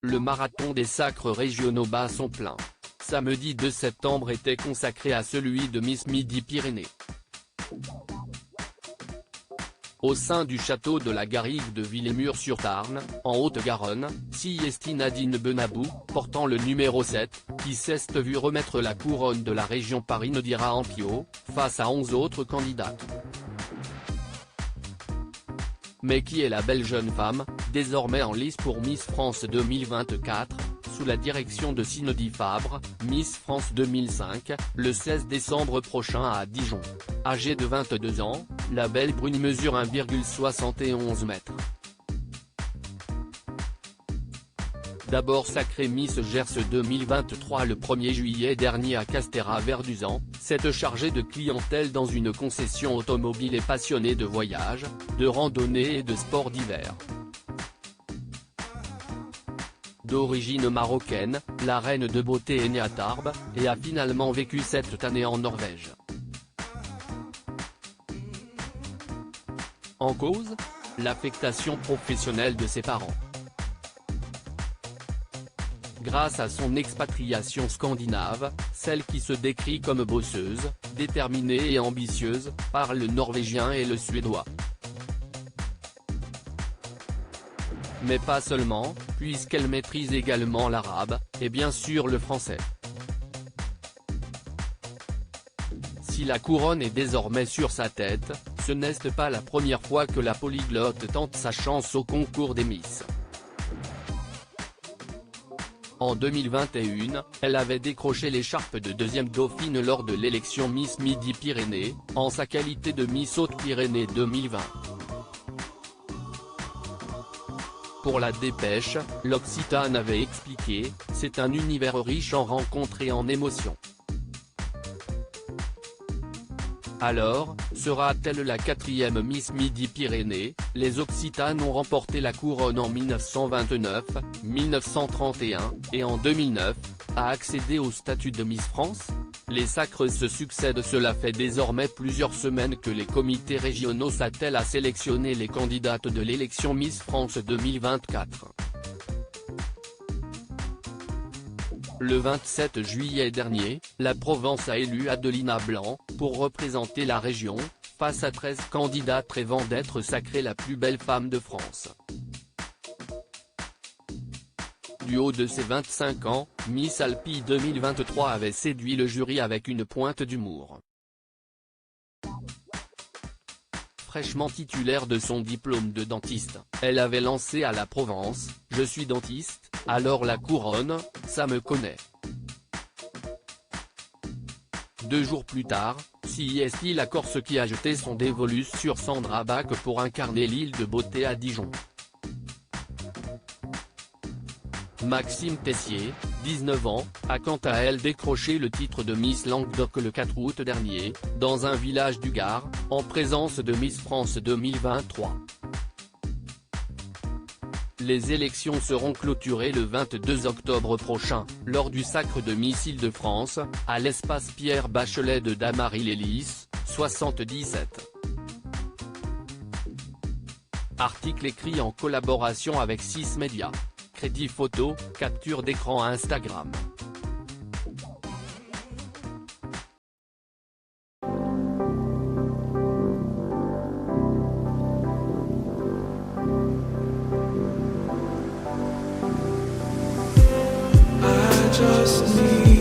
Le marathon des sacres régionaux bat son plein. Samedi 2 septembre était consacré à celui de Miss Midi-Pyrénées. Au sein du château de la Garrigue de Villemur-sur-Tarn, en Haute-Garonne, Siesti Nadine Benabou, portant le numéro 7, qui s'est vu remettre la couronne de la région Paris-Nodira-Ampio, face à 11 autres candidates. Mais qui est la belle jeune femme, désormais en lice pour Miss France 2024, sous la direction de Cindy Fabre, Miss France 2005, le 16 décembre prochain à Dijon. Âgée de 22 ans, la belle brune mesure 1,71 m. D'abord sacrée Miss Gers 2023 le 1er juillet dernier à Castéra-Verduzan, cette chargée de clientèle dans une concession automobile et passionnée de voyage, de randonnée et de sports d'hiver. D'origine marocaine, la reine de beauté est née à Tarbes, et a finalement vécu cette année en Norvège. En cause, l'affectation professionnelle de ses parents. Grâce à son expatriation scandinave, celle qui se décrit comme bosseuse, déterminée et ambitieuse, parle le norvégien et le suédois. Mais pas seulement, puisqu'elle maîtrise également l'arabe, et bien sûr le français. Si la couronne est désormais sur sa tête, ce n'est pas la première fois que la polyglotte tente sa chance au concours des Miss. En 2021, elle avait décroché l'écharpe de deuxième dauphine lors de l'élection Miss Midi-Pyrénées, en sa qualité de Miss Haute-Pyrénées 2020. Pour la Dépêche, l'Occitane avait expliqué, c'est un univers riche en rencontres et en émotions. Alors, sera-t-elle la 4e Miss Midi-Pyrénées? Les Occitanes ont remporté la couronne en 1929, 1931, et en 2009, a accédé au statut de Miss France. Les sacres se succèdent. Cela fait désormais plusieurs semaines que les comités régionaux s'attellent à sélectionner les candidates de l'élection Miss France 2024. Le 27 juillet dernier, la Provence a élu Adelina Blanc, pour représenter la région, face à 13 candidates rêvant d'être sacrée la plus belle femme de France. Du haut de ses 25 ans, Miss Alpi 2023 avait séduit le jury avec une pointe d'humour. Fraîchement titulaire de son diplôme de dentiste, elle avait lancé à la Provence, « Je suis dentiste, alors la couronne, ça me connaît ». 2 jours plus tard, Siesti la Corse qui a jeté son dévolu sur Sandra Bach pour incarner l'île de beauté à Dijon. Maxime Tessier, 19 ans, a quant à elle décroché le titre de Miss Languedoc le 4 août dernier, dans un village du Gard, en présence de Miss France 2023. Les élections seront clôturées le 22 octobre prochain, lors du sacre de Miss Île-de-France, à l'espace Pierre Bachelet de Damary-Lélis, 77. Article écrit en collaboration avec 6 médias. Crédit photo, capture d'écran Instagram. I just need